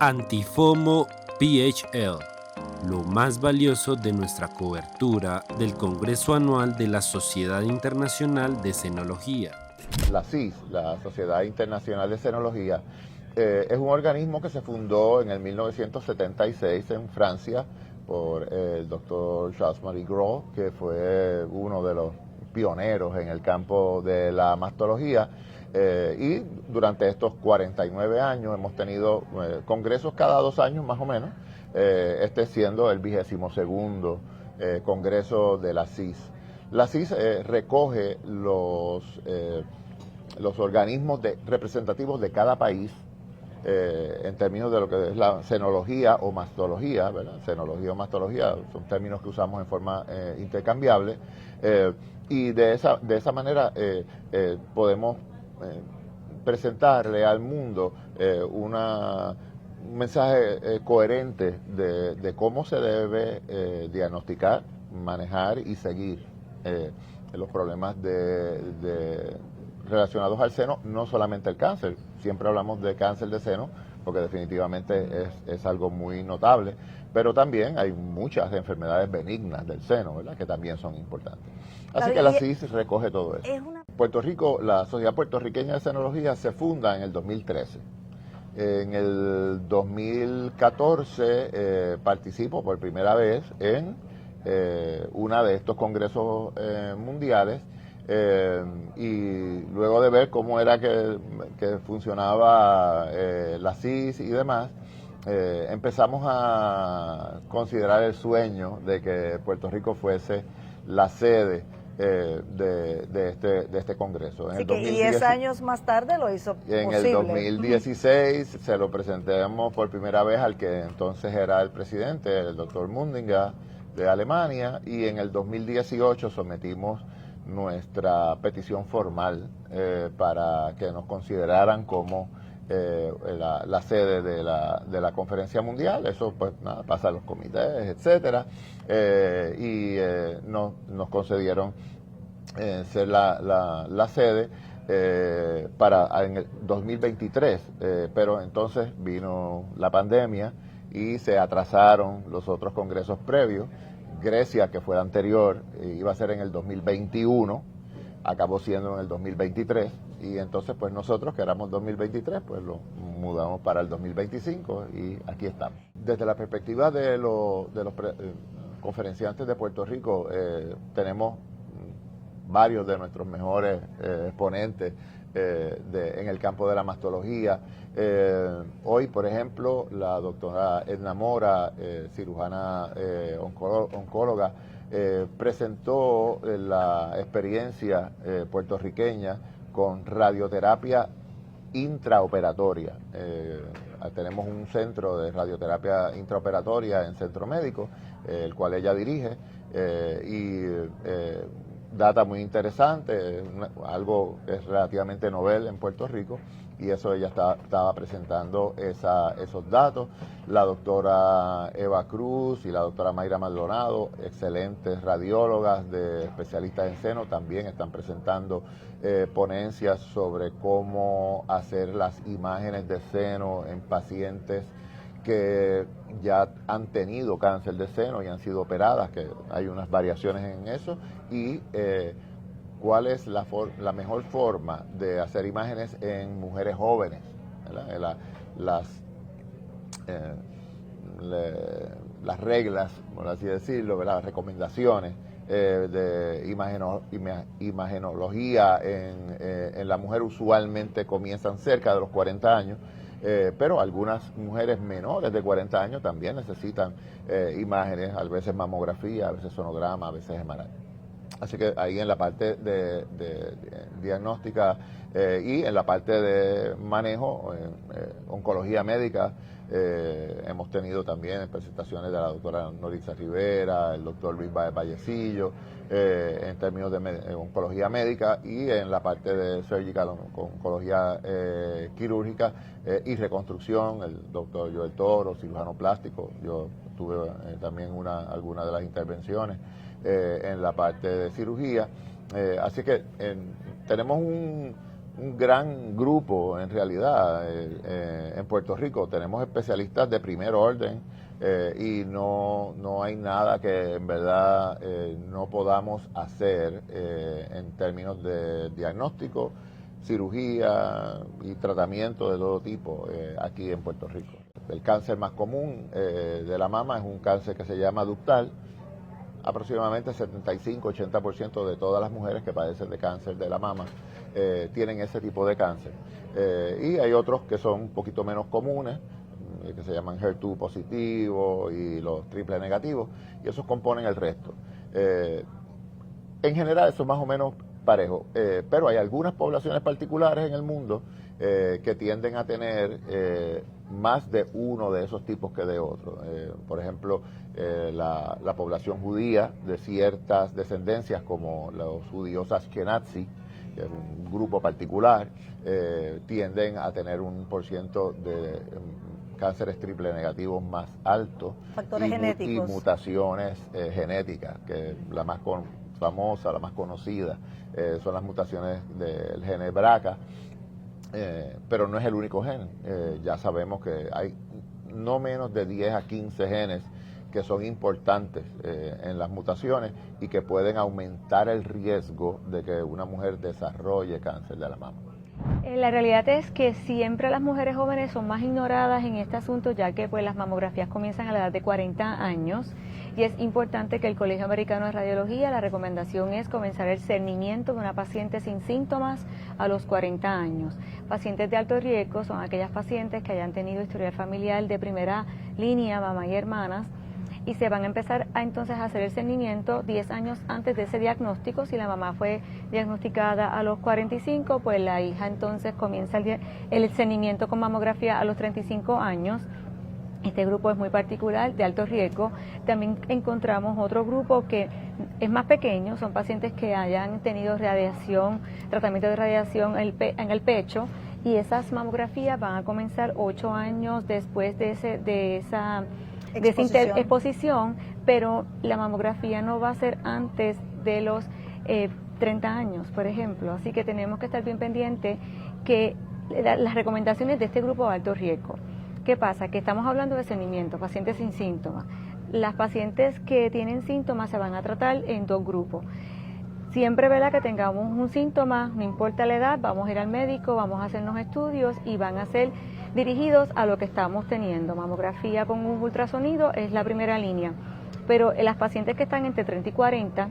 Antifomo PHL, lo más valioso de nuestra cobertura del Congreso Anual de la Sociedad Internacional de Cenología. La SIS, la Sociedad Internacional de Cenología, es un organismo que se fundó en el 1976 en Francia por el doctor Charles-Marie Gros, que fue uno de los pioneros en el campo de la mastología. Y durante estos 49 años hemos tenido congresos cada 2 años más o menos, este siendo el 22º congreso de la CIS. La CIS recoge los organismos representativos de cada país en términos de lo que es la cenología o mastología, ¿verdad? Cenología o mastología son términos que usamos en forma intercambiable, y de esa manera podemos presentarle al mundo un mensaje coherente de cómo se debe diagnosticar, manejar y seguir los problemas relacionados al seno, no solamente el cáncer. Siempre hablamos de cáncer de seno porque definitivamente es algo muy notable, pero también hay muchas enfermedades benignas del seno, ¿verdad?, que también son importantes. Así que la CIS recoge todo eso. Puerto Rico, la Sociedad Puertorriqueña de Cenología se funda en el 2013. En el 2014 participo por primera vez en una de estos congresos mundiales, y luego de ver cómo era que funcionaba la CIS y demás, empezamos a considerar el sueño de que Puerto Rico fuese la sede de este congreso. Así que 10 años más tarde lo hizo posible. En el 2016 se lo presentamos por primera vez al que entonces era el presidente, el doctor Mundinger de Alemania, y en el 2018 sometimos nuestra petición formal para que nos consideraran como la sede de la conferencia mundial. Eso pues nada, pasa a los comités, etcétera, y nos concedieron ser la sede en el 2023, pero entonces vino la pandemia y se atrasaron los otros congresos previos. Grecia, que fue anterior, iba a ser en el 2021, acabó siendo en el 2023, y entonces pues nosotros, que éramos 2023, pues lo mudamos para el 2025 y aquí estamos. Desde la perspectiva de los conferenciantes de Puerto Rico, tenemos varios de nuestros mejores exponentes en el campo de la mastología. Hoy, por ejemplo, la doctora Edna Mora, cirujana oncóloga, presentó la experiencia puertorriqueña con radioterapia intraoperatoria. Tenemos un centro de radioterapia intraoperatoria en Centro Médico, el cual ella dirige, y data muy interesante, algo que es relativamente novel en Puerto Rico, y eso ella estaba presentando esos datos. La doctora Eva Cruz y la doctora Mayra Maldonado, excelentes radiólogas especialistas en seno, también están presentando ponencias sobre cómo hacer las imágenes de seno en pacientes que ya han tenido cáncer de seno y han sido operadas, que hay unas variaciones en eso, y cuál es la mejor forma de hacer imágenes en mujeres jóvenes, las reglas, por así decirlo, ¿verdad?, las recomendaciones de imagenología en la mujer usualmente comienzan cerca de los 40 años, pero algunas mujeres menores de 40 años también necesitan imágenes, a veces mamografía, a veces sonograma, a veces MRI. Así que ahí en la parte de diagnóstica y en la parte de manejo, oncología médica, hemos tenido también presentaciones de la doctora Noritza Rivera, el doctor Luis Vallecillo, en términos de oncología médica, y en la parte de surgical, oncología quirúrgica y reconstrucción, el doctor Joel Toro, cirujano plástico. Yo tuve también alguna de las intervenciones en la parte de cirugía. Así que tenemos un gran grupo en realidad. En Puerto Rico tenemos especialistas de primer orden y no hay nada que en verdad no podamos hacer en términos de diagnóstico, cirugía y tratamiento de todo tipo aquí en Puerto Rico. El cáncer más común de la mama es un cáncer que se llama ductal. Aproximadamente 75-80% de todas las mujeres que padecen de cáncer de la mama tienen ese tipo de cáncer. Y hay otros que son un poquito menos comunes, que se llaman HER2 positivo y los triple negativos, y esos componen el resto. En general eso es más o menos parejo, pero hay algunas poblaciones particulares en el mundo que tienden a tener más de uno de esos tipos que de otros. Por ejemplo, la población judía de ciertas descendencias como los judíos ashkenazi, que es un grupo particular, tienden a tener un % de cánceres triple negativos más alto. Factores genéticos. Y mutaciones genéticas, que la más famosa, la más conocida, son las mutaciones del gene BRCA, pero no es el único gen. Ya sabemos que hay no menos de 10 a 15 genes que son importantes en las mutaciones y que pueden aumentar el riesgo de que una mujer desarrolle cáncer de la mama. La realidad es que siempre las mujeres jóvenes son más ignoradas en este asunto, ya que pues las mamografías comienzan a la edad de 40 años y es importante que el Colegio Americano de Radiología, la recomendación es comenzar el cernimiento de una paciente sin síntomas a los 40 años. Pacientes de alto riesgo son aquellas pacientes que hayan tenido historial familiar de primera línea, mamá y hermanas, y se van a empezar entonces a hacer el cernimiento 10 años antes de ese diagnóstico. Si la mamá fue diagnosticada a los 45, pues la hija entonces comienza el cernimiento con mamografía a los 35 años. Este grupo es muy particular, de alto riesgo. También encontramos otro grupo que es más pequeño, son pacientes que hayan tenido radiación, tratamiento de radiación en el pecho, y esas mamografías van a comenzar 8 años después de esa exposición, pero la mamografía no va a ser antes de los 30 años, por ejemplo. Así que tenemos que estar bien pendientes que las recomendaciones de este grupo de alto riesgo. ¿Qué pasa? Que estamos hablando de cernimiento, pacientes sin síntomas. Las pacientes que tienen síntomas se van a tratar en 2 grupos. Siempre, ¿verdad?, que tengamos un síntoma, no importa la edad, vamos a ir al médico, vamos a hacernos estudios y van a ser dirigidos a lo que estamos teniendo. Mamografía con un ultrasonido es la primera línea, pero en las pacientes que están entre 30 y 40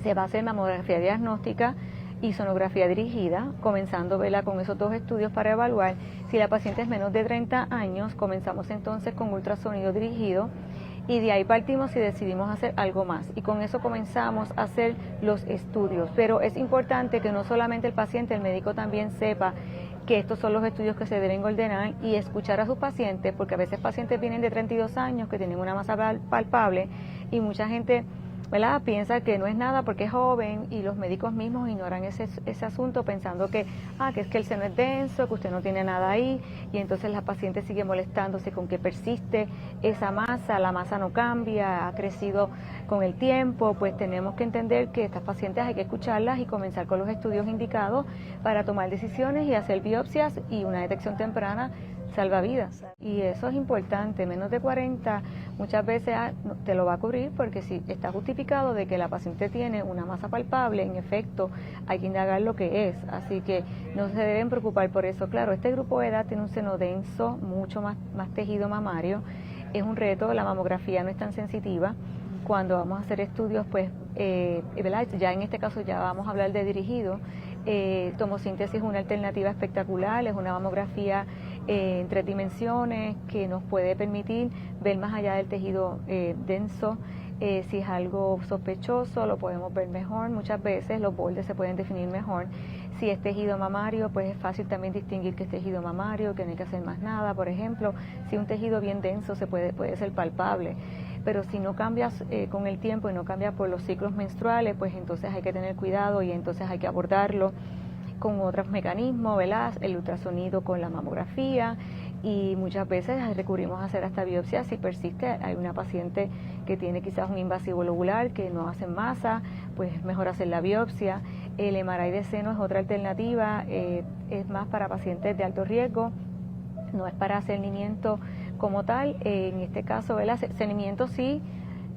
se va a hacer mamografía diagnóstica y sonografía dirigida, comenzando, ¿verdad?, con esos 2 estudios para evaluar. Si la paciente es menos de 30 años, comenzamos entonces con ultrasonido dirigido y de ahí partimos si decidimos hacer algo más. Y con eso comenzamos a hacer los estudios. Pero es importante que no solamente el paciente, el médico también sepa que estos son los estudios que se deben ordenar y escuchar a sus pacientes, porque a veces pacientes vienen de 32 años que tienen una masa palpable y mucha gente, ¿verdad?, piensa que no es nada porque es joven y los médicos mismos ignoran ese asunto pensando que es que el seno es denso, que usted no tiene nada ahí, y entonces la paciente sigue molestándose con que persiste esa masa, la masa no cambia, ha crecido con el tiempo. Pues tenemos que entender que estas pacientes hay que escucharlas y comenzar con los estudios indicados para tomar decisiones y hacer biopsias, y una detección temprana salva vidas. Y eso es importante. Menos de 40 muchas veces te lo va a cubrir, porque si está justificado de que la paciente tiene una masa palpable, en efecto hay que indagar lo que es, así que no se deben preocupar por eso. Claro, este grupo de edad tiene un seno denso, mucho más tejido mamario, es un reto, la mamografía no es tan sensitiva. Cuando vamos a hacer estudios, pues, ¿verdad?, ya en este caso ya vamos a hablar de dirigido. Tomosíntesis es una alternativa espectacular, es una mamografía en 3 dimensiones que nos puede permitir ver más allá del tejido denso. Si es algo sospechoso, lo podemos ver mejor. Muchas veces los bordes se pueden definir mejor. Si es tejido mamario, pues es fácil también distinguir que es tejido mamario, que no hay que hacer más nada. Por ejemplo, si un tejido bien denso puede ser palpable. Pero si no cambias con el tiempo y no cambia por los ciclos menstruales, pues entonces hay que tener cuidado y entonces hay que abordarlo con otros mecanismos, ¿verdad?, el ultrasonido con la mamografía, y muchas veces recurrimos a hacer hasta biopsia si persiste. Hay una paciente que tiene quizás un invasivo lobular que no hace masa, pues es mejor hacer la biopsia. El MRI de seno es otra alternativa, es más para pacientes de alto riesgo, no es para cernimiento como tal. En este caso, ¿verdad? Cernimiento sí,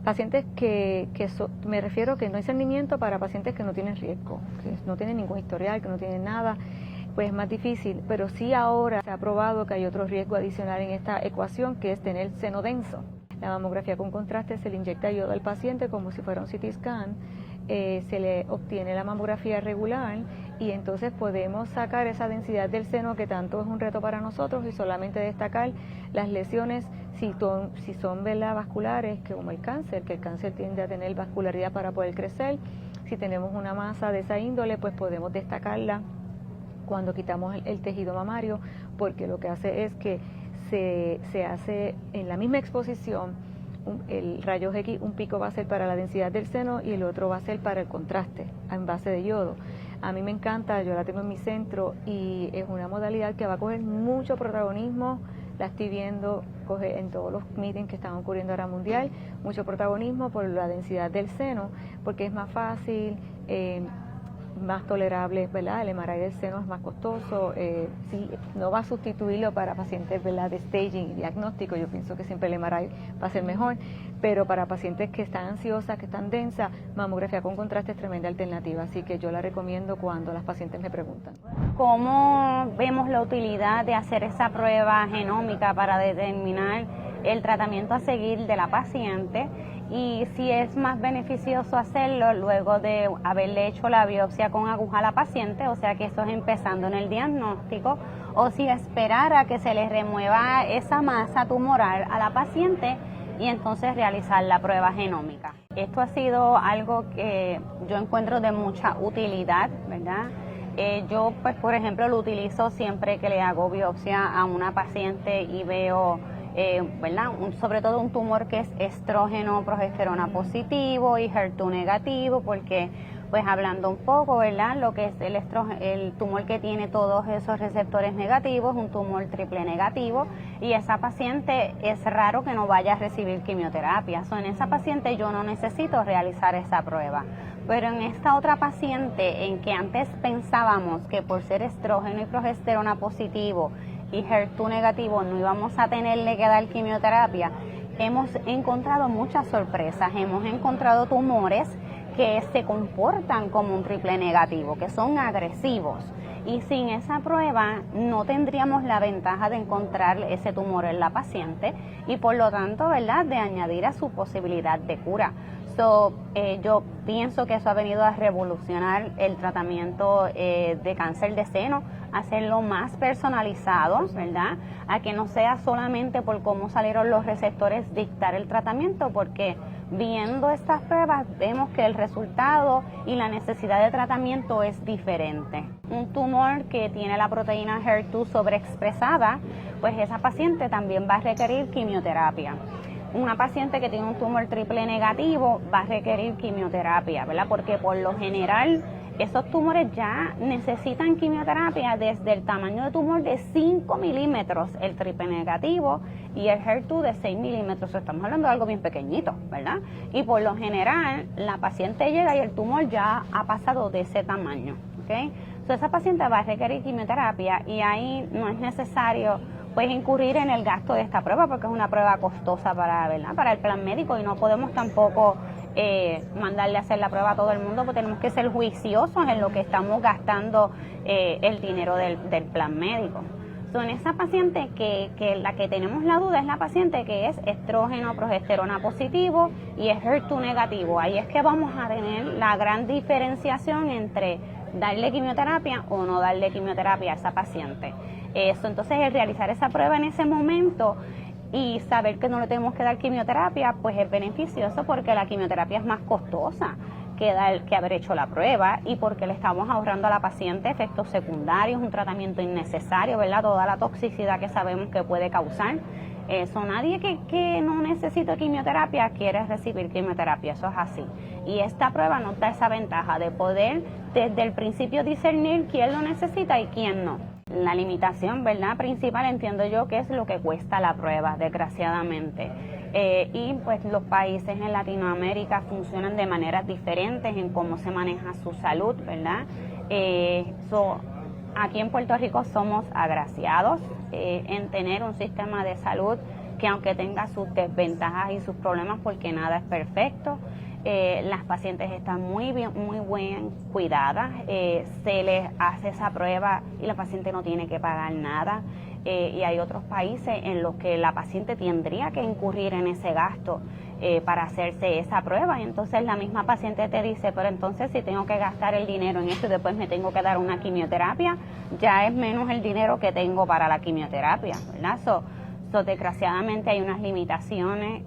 pacientes me refiero que no hay cernimiento para pacientes que no tienen riesgo, que no tienen ningún historial, que no tienen nada, pues es más difícil, pero sí ahora se ha probado que hay otro riesgo adicional en esta ecuación, que es tener seno denso. La mamografía con contraste se le inyecta yodo al paciente como si fuera un CT scan, se le obtiene la mamografía regular y entonces podemos sacar esa densidad del seno que tanto es un reto para nosotros y solamente destacar las lesiones si son vasculares, que como el cáncer, que el cáncer tiende a tener vascularidad para poder crecer. Si tenemos una masa de esa índole, pues podemos destacarla cuando quitamos el tejido mamario, porque lo que hace es que se hace en la misma exposición. El rayo X, un pico va a ser para la densidad del seno y el otro va a ser para el contraste en base de yodo. A mí me encanta, yo la tengo en mi centro y es una modalidad que va a coger mucho protagonismo. La estoy viendo coger en todos los meetings que están ocurriendo ahora mundial, mucho protagonismo por la densidad del seno, porque es más fácil, más tolerable, ¿verdad? El MRI del seno es más costoso, sí, no va a sustituirlo para pacientes, ¿verdad?, de staging y diagnóstico. Yo pienso que siempre el MRI va a ser mejor, pero para pacientes que están ansiosas, que están densas, mamografía con contraste es tremenda alternativa, así que yo la recomiendo cuando las pacientes me preguntan. ¿Cómo vemos la utilidad de hacer esa prueba genómica para determinar el tratamiento a seguir de la paciente? Y si es más beneficioso hacerlo luego de haberle hecho la biopsia con aguja a la paciente, o sea que eso es empezando en el diagnóstico, o si esperar a que se le remueva esa masa tumoral a la paciente y entonces realizar la prueba genómica. Esto ha sido algo que yo encuentro de mucha utilidad, ¿verdad? Yo, pues, por ejemplo, lo utilizo siempre que le hago biopsia a una paciente y veo ¿verdad? Sobre todo un tumor que es estrógeno, progesterona positivo y HER2 negativo, porque pues hablando un poco, ¿verdad? Lo que es el tumor que tiene todos esos receptores negativos, un tumor triple negativo, y esa paciente es raro que no vaya a recibir quimioterapia. En esa paciente yo no necesito realizar esa prueba. Pero en esta otra paciente, en que antes pensábamos que por ser estrógeno y progesterona positivo y HER2 negativo no íbamos a tenerle que dar quimioterapia, hemos encontrado muchas sorpresas. Hemos encontrado tumores que se comportan como un triple negativo, que son agresivos, y sin esa prueba no tendríamos la ventaja de encontrar ese tumor en la paciente y por lo tanto, ¿verdad?, de añadir a su posibilidad de cura. Yo pienso que eso ha venido a revolucionar el tratamiento de cáncer de seno, hacerlo más personalizado, ¿verdad? A que no sea solamente por cómo salieron los receptores dictar el tratamiento, porque viendo estas pruebas vemos que el resultado y la necesidad de tratamiento es diferente. Un tumor que tiene la proteína HER2 sobreexpresada, pues esa paciente también va a requerir quimioterapia. Una paciente que tiene un tumor triple negativo va a requerir quimioterapia, ¿verdad? Porque por lo general esos tumores ya necesitan quimioterapia desde el tamaño de tumor de 5 milímetros, el triple negativo, y el HER2 de 6 milímetros. Estamos hablando de algo bien pequeñito, ¿verdad? Y por lo general la paciente llega y el tumor ya ha pasado de ese tamaño, ¿ok? Esa paciente va a requerir quimioterapia y ahí no es necesario pues incurrir en el gasto de esta prueba, porque es una prueba costosa para el plan médico, y no podemos tampoco mandarle a hacer la prueba a todo el mundo, porque tenemos que ser juiciosos en lo que estamos gastando el dinero del plan médico. En esa paciente que la que tenemos la duda es la paciente que es estrógeno, progesterona positivo y es HER2 negativo. Ahí es que vamos a tener la gran diferenciación entre darle quimioterapia o no darle quimioterapia a esa paciente. Entonces, el realizar esa prueba en ese momento y saber que no le tenemos que dar quimioterapia, pues es beneficioso, porque la quimioterapia es más costosa que haber hecho la prueba, y porque le estamos ahorrando a la paciente efectos secundarios, un tratamiento innecesario, ¿verdad? Toda la toxicidad que sabemos que puede causar. Nadie que no necesite quimioterapia quiere recibir quimioterapia, eso es así. Y esta prueba nos da esa ventaja de poder desde el principio discernir quién lo necesita y quién no. La limitación, ¿verdad?, principal entiendo yo que es lo que cuesta la prueba, desgraciadamente. Y pues los países en Latinoamérica funcionan de maneras diferentes en cómo se maneja su salud, ¿verdad? Aquí en Puerto Rico somos agraciados en tener un sistema de salud que, aunque tenga sus desventajas y sus problemas, porque nada es perfecto, las pacientes están muy bien cuidadas, se les hace esa prueba y la paciente no tiene que pagar nada. Y hay otros países en los que la paciente tendría que incurrir en ese gasto para hacerse esa prueba, y entonces la misma paciente te dice, pero entonces si tengo que gastar el dinero en esto y después me tengo que dar una quimioterapia, ya es menos el dinero que tengo para la quimioterapia, ¿verdad? Desgraciadamente hay unas limitaciones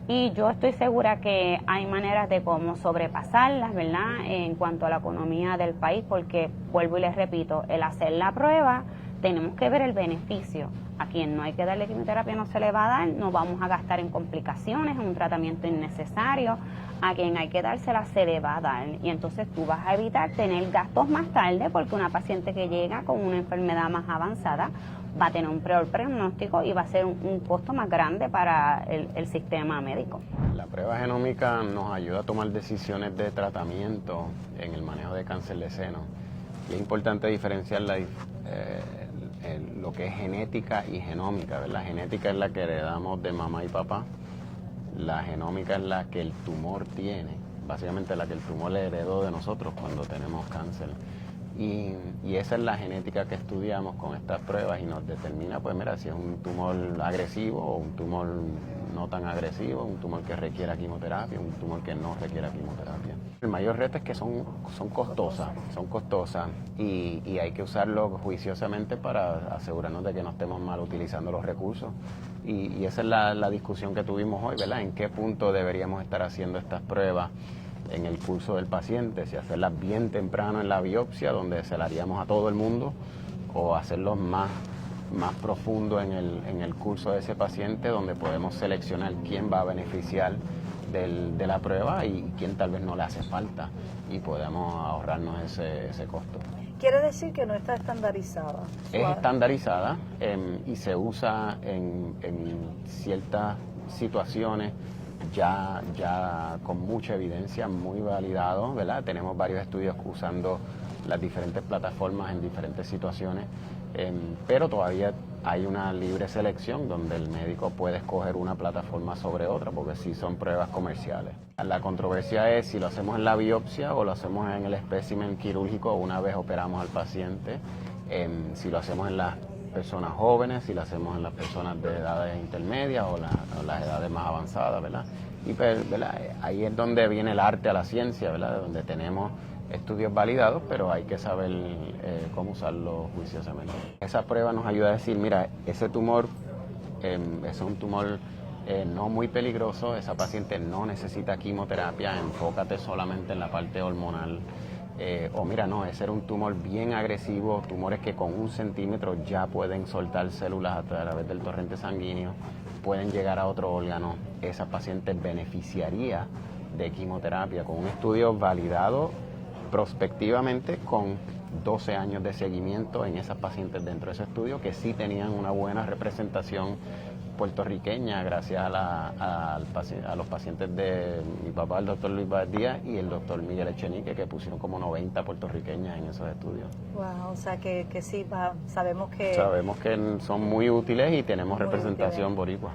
y yo estoy segura que hay maneras de cómo sobrepasarlas, ¿verdad?, en cuanto a la economía del país, porque vuelvo y les repito, el hacer la prueba, tenemos que ver el beneficio. A quien no hay que darle quimioterapia no se le va a dar, no vamos a gastar en complicaciones, en un tratamiento innecesario. A quien hay que dársela se le va a dar. Y entonces tú vas a evitar tener gastos más tarde, porque una paciente que llega con una enfermedad más avanzada va a tener un peor pronóstico y va a ser un costo más grande para el sistema médico. La prueba genómica nos ayuda a tomar decisiones de tratamiento en el manejo de cáncer de seno. Y es importante diferenciar lo que es genética y genómica, ¿verdad? La genética es la que heredamos de mamá y papá. La genómica es la que el tumor tiene, básicamente la que el tumor le heredó de nosotros cuando tenemos cáncer. Y esa es la genética que estudiamos con estas pruebas y nos determina, pues mira, si es un tumor agresivo o un tumor no tan agresivo, un tumor que requiera quimioterapia, un tumor que no requiera quimioterapia. El mayor reto es que son costosas y hay que usarlo juiciosamente para asegurarnos de que no estemos mal utilizando los recursos. Y esa es la discusión que tuvimos hoy, ¿verdad? ¿En qué punto deberíamos estar haciendo estas pruebas en el curso del paciente? Si hacerlas bien temprano en la biopsia, donde se la haríamos a todo el mundo, o hacerlos más profundo en el curso de ese paciente, donde podemos seleccionar quién va a beneficiar de la prueba y quién tal vez no le hace falta, y podemos ahorrarnos ese costo. Quiere decir que no está estandarizada. Es estandarizada y se usa en ciertas situaciones ya con mucha evidencia, muy validado, ¿verdad? Tenemos varios estudios usando las diferentes plataformas en diferentes situaciones, pero todavía hay una libre selección donde el médico puede escoger una plataforma sobre otra, porque sí son pruebas comerciales. La controversia es si lo hacemos en la biopsia o lo hacemos en el espécimen quirúrgico una vez operamos al paciente, si lo hacemos en las personas jóvenes, si lo hacemos en las personas de edades intermedias o las edades más avanzadas, ¿verdad? Y pues, ¿verdad?, ahí es donde viene el arte a la ciencia, ¿verdad?, donde tenemos estudios validados, pero hay que saber cómo usarlo juiciosamente. Esa prueba nos ayuda a decir, mira, ese tumor es un tumor no muy peligroso, esa paciente no necesita quimioterapia, enfócate solamente en la parte hormonal. O mira, no, ese era un tumor bien agresivo, tumores que con 1 centímetro ya pueden soltar células a través del torrente sanguíneo, pueden llegar a otro órgano. Esa paciente beneficiaría de quimioterapia con un estudio validado prospectivamente con 12 años de seguimiento en esas pacientes dentro de ese estudio, que sí tenían una buena representación puertorriqueña gracias a los pacientes de mi papá, el doctor Luis Díaz, y el doctor Miguel Echenique, que pusieron como 90 puertorriqueñas en esos estudios. Wow, o sea que sí, sabemos que son muy útiles y tenemos representación boricua.